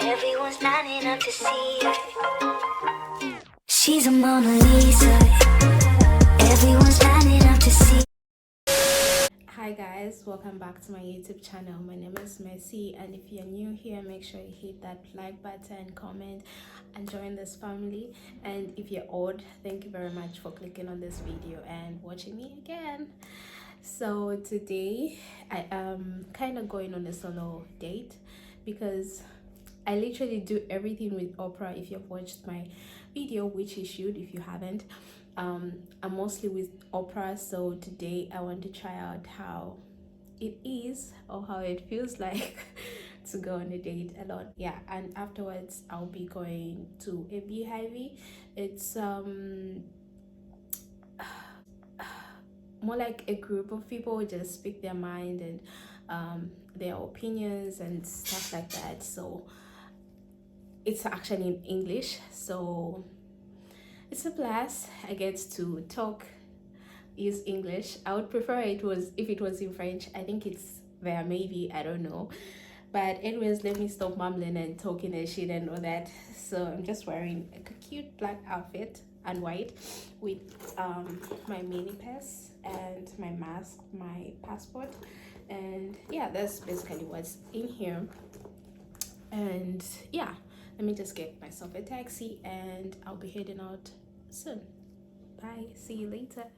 Everyone's lining up to see her. She's a Mona Lisa. Everyone's lining up to see. Hi guys, welcome back to my YouTube channel. My name is Messi, and if you're new here, make sure you hit that like button, comment, and join this family. And if you're old, thank you very much for clicking on this video and watching me again. So today I am kind of going on a solo date because I literally do everything with Oprah. If you've watched my video, which you should if you haven't, I'm mostly with Oprah. So today I want to try out how it is or how it feels like to go on a date alone. Yeah, and afterwards I'll be going to a beehive. It's more like a group of people who just speak their mind and their opinions and stuff like that. So it's actually in English, so it's a blast. I get to talk, use English. I would prefer it was if it was in French. I think it's there, maybe, I don't know. But anyways, let me stop mumbling and talking and shit and all that. So I'm just wearing a cute black outfit and white with my mini pass and my mask, my passport, and yeah, that's basically what's in here. And yeah, let me just get myself a taxi and I'll be heading out soon. Bye, see you later.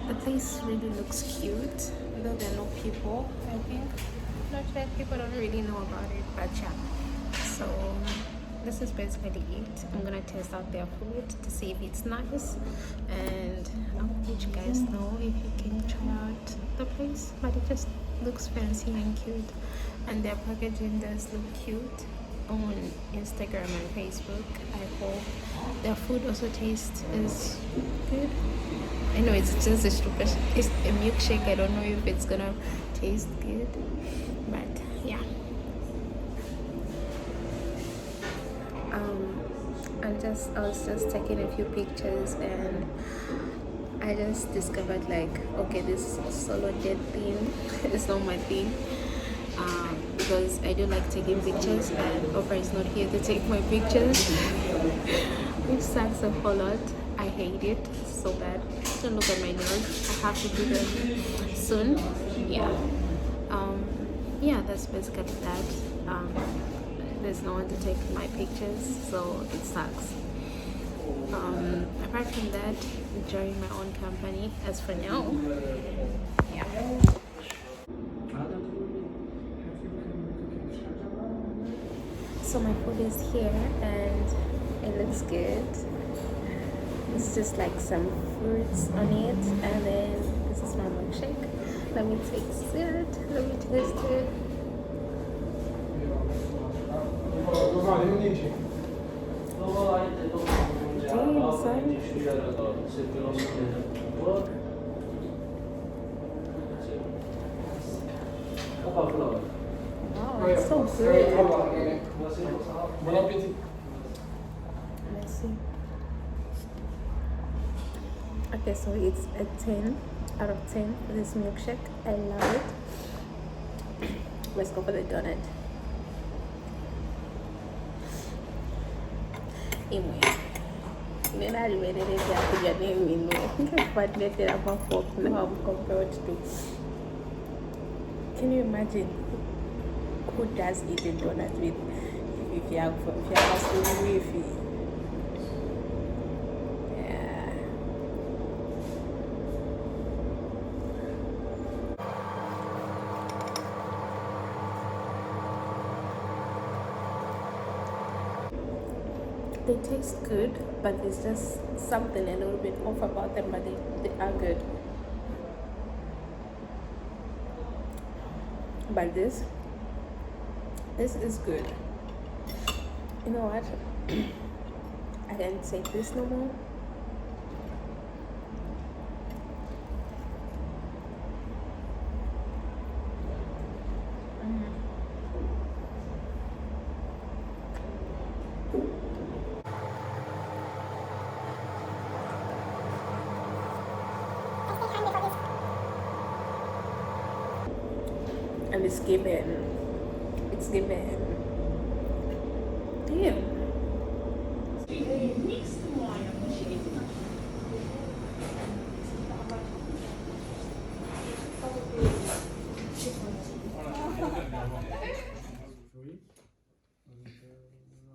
The place really looks cute, though there are no people, I think. Not sure, people don't really know about it, but yeah. So this is basically it. I'm gonna test out their food to see if it's nice, and I'll let you guys know if you can try out the place. But it just looks fancy and cute, and their packaging does look cute on Instagram and Facebook. I hope their food also tastes is good. I know it's just it's a milkshake. I don't know if it's gonna taste good, but yeah. I was just taking a few pictures and I just discovered like, okay, this solo date thing is not my thing. Because I do like taking pictures and Oprah is not here to take my pictures, which sucks a whole lot. I hate it so bad. Don't look at my nails. I have to do them soon. Yeah. Yeah, that's basically that. There's no one to take my pictures, so it sucks. Apart from that, enjoying my own company as for now. Yeah. So my food is here and it looks good. It's just like some fruits on it, and then this is my milkshake. Let me taste it. Let me taste it. Damn, son. Wow, it's so good. Let's see. Okay, so it's a 10 out of 10 for this milkshake. I love it. Let's go for the donut. Anyway, then I made it after your name. But later I'm now I'm compared to. Can you imagine who does eat a donut with if you have with yeah. They taste good, but there's just something a little bit off about them, but they are good. But this is good. You know what? I can't take this no more. is given. It's given. Yeah.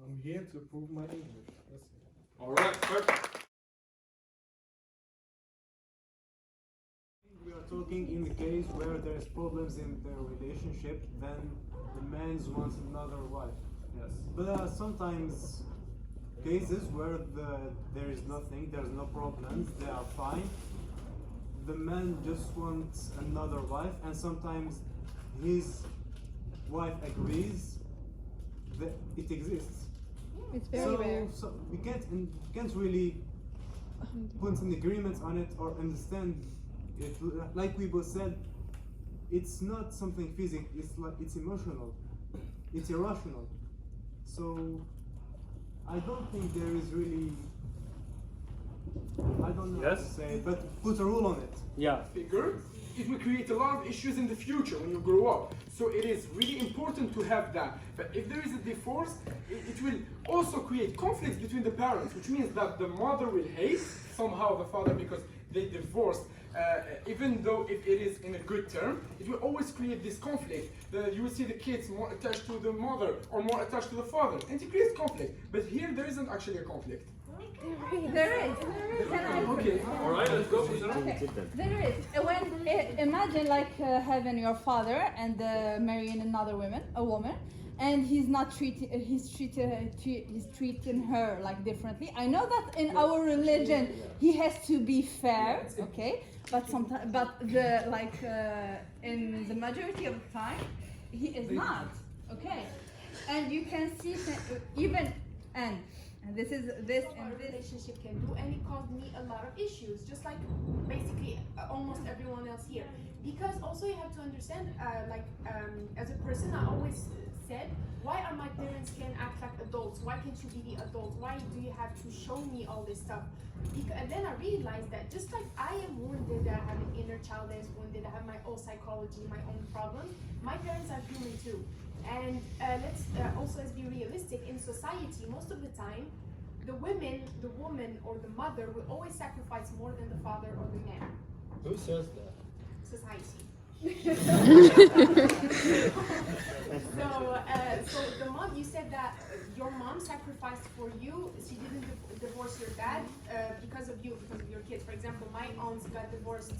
I'm here to prove my English. That's it. All right, perfect. We are talking in the case where there's problems in their relationship, then the man wants another wife. Yes. But there are sometimes cases where there is nothing, there's no problems, they are fine. The man just wants another wife, and sometimes his wife agrees that it exists. It's very rare. So we can't really put an agreement on it or understand it. Like we both said, it's not something physical. It's emotional. It's irrational. So I don't think there is really. I don't know how to say it, but put a rule on it. Yeah. Figure, it will create a lot of issues in the future when you grow up. So it is really important to have that. But if there is a divorce, it will also create conflicts between the parents, which means that the mother will hate somehow the father because they divorced. Even though if it is in a good term, it will always create this conflict. You will see the kids more attached to the mother or more attached to the father, and it creates conflict. But here there isn't actually a conflict. There is. Can I? Okay. All right, let's go. Okay. There is. When imagine like having your father and marrying another woman, and he's not treating he's treating her like differently. I know that in our religion he has to be fair, okay? But sometimes, in the majority of the time, he is not, okay? And you can see even and this is this our relationship can do, and it caused me a lot of issues, just like basically almost everyone else here. Because also you have to understand, as a person, I always said, why are my parents can act like adults? Why can't you be the adult? Why do you have to show me all this stuff? And then I realized that just like I am wounded, that I have an inner child that is wounded, I have my own psychology, my own problems, my parents are human too. And let's also be realistic, in society, most of the time, the woman or the mother will always sacrifice more than the father or the man. Who says that? Society. So the mom, you said that your mom sacrificed for you. She didn't divorce your dad because of you, because of your kids. For example, my aunt got divorced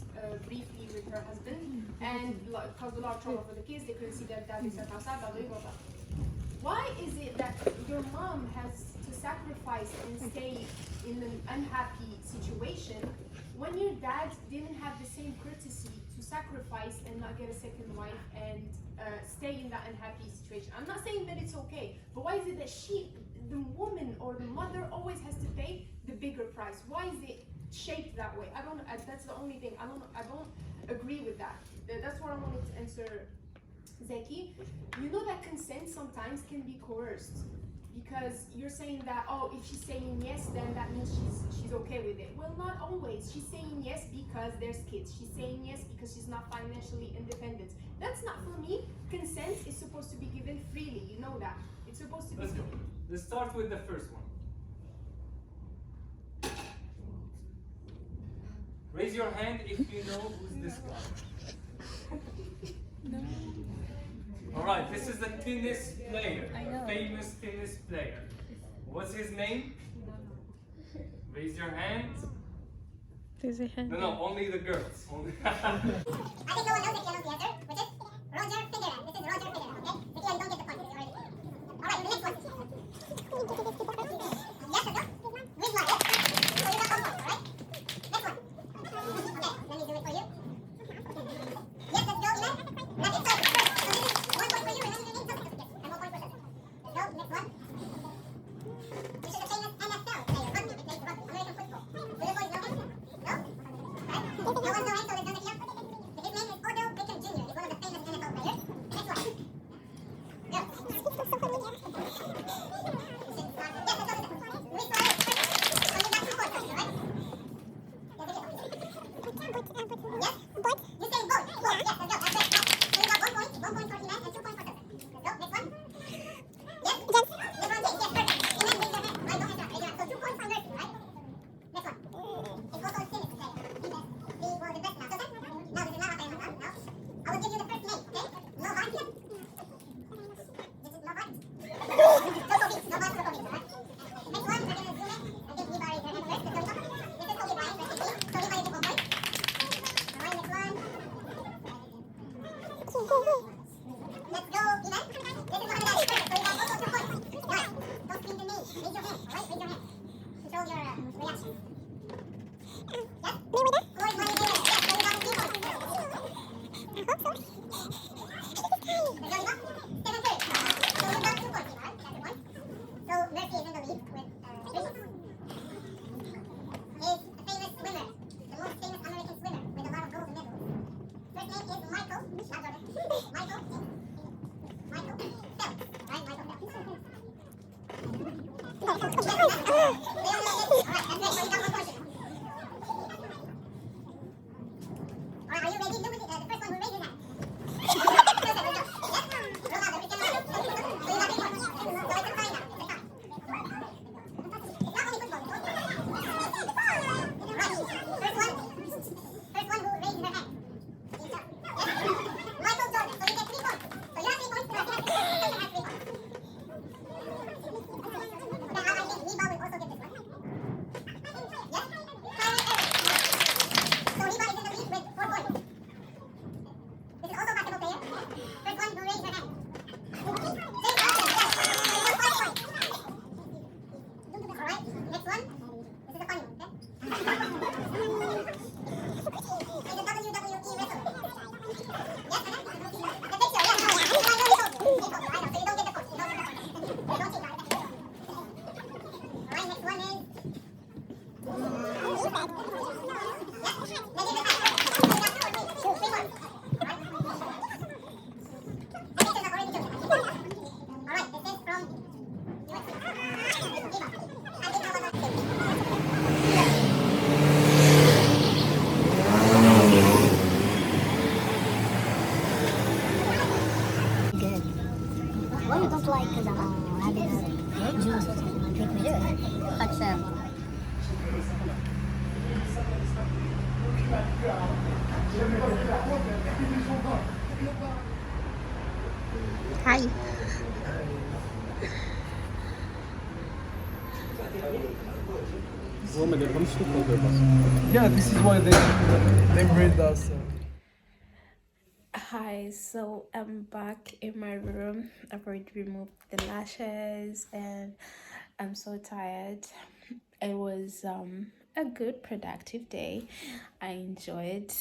briefly with her husband and caused a lot of trouble for the kids. They couldn't see their dad except outside. Blah, blah, blah. Why is it that your mom has to sacrifice and stay in an unhappy situation when your dad didn't have the same courtesy to sacrifice and not get a second wife and stay in that unhappy situation? I'm not saying that it's okay, but why is it that the woman or the mother always has to pay the bigger price? Why is it shaped that way? I don't. That's the only thing. I don't agree with that. That's what I wanted to answer, Zeki. You know that consent sometimes can be coerced. Because you're saying that, oh, if she's saying yes, then that means she's okay with it. Well, not always. She's saying yes because there's kids. She's saying yes because she's not financially independent. That's not for me. Consent is supposed to be given freely. You know that. It's supposed to be. Let's go. Let's start with the first one. Raise your hand if you know who's this guy. No. Alright, this is the tennis player. I know. Famous tennis player. What's his name? Raise your hand. There's a hand. No, only the girls. Only I think no one knows if you know the answer, which is Roger Federer. This is Roger Federer, okay? If you don't get the point, it's already. Alright, the next one. Yes or no? Which one? So you got 1 point, alright? Next one. Okay, let me do it for you. Yes, let's go, Ilan. Now this one. So this is 1 point for you, and then you need something. And 1 point for Cesar. Let's go, next one. This is a famous NFL player, rugby, it plays rugby, American football. Do the boys know him? No? Right? No one knows him, so let's go to Ilan. His name is Odell Beckham Jr. He's one of the famous NFL players. Next one. Go. Let's go, Ivan. This is what I'm gonna do. Perfect. So you guys also 2 points. Right. Don't scream the name. Raise your hand. Alright, raise your hand. To show your reaction. Yes? Floor is money there. Yes, so you got 3 points. I hope so. Let's go, Ivan. 7 thirds. So you got 2 points, Ivan. That's a point. So Mercy is in the lead with 3. Is a famous swimmer. The most famous American swimmer with a lot of gold medals. First name is Michael, not Jordan. Michael Phelps. Right, Michael Phelps. Alright, that's great. So you got 1 question. Alright, are you ready? Look at the first one who raised his hand. Perfect, let's go. Yes? Roll out the freaking line. So you got 3 points. So it's a tie now. It's a tie. It's not only football, it's also. Right. First one who raised their hand. Michael Jordan. So you get 3 points. So you have 3 points. Person has 3 points. Okay, I think Liba will also get this one. Yes? Karen Evans. So Liba is in the lead with 4 points. This is also a basketball player. First one who raised their hand. James Harden. Yes. So 5 points. Alright, next one. This is a funny one, okay? It's a WWE wrestler. Yes, the picture, yes. I know you told me. I know, so you don't get the point. You don't get the point. You don't cheat, right? Alright, next one is... Yes, Nadi the Tiger. So you got 3 points. Alright. The pictures are already chosen. Alright, this is from USA. Eva. I think I was on stage. Good. Well, you don't like because I'm having a juice liquid. Touch them. Hi. Yeah, this is why they breed us. Hi, so I'm back in my room. I've already removed the lashes and I'm so tired. It was a good productive day. I enjoyed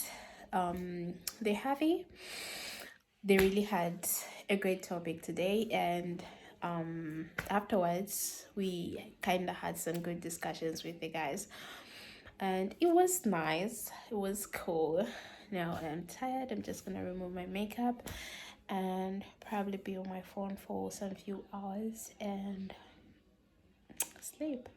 the heavy. They really had a great topic today, and afterwards we kind of had some good discussions with the guys, and it was nice. It was cool. Now I'm tired. I'm just gonna remove my makeup and probably be on my phone for some few hours and sleep.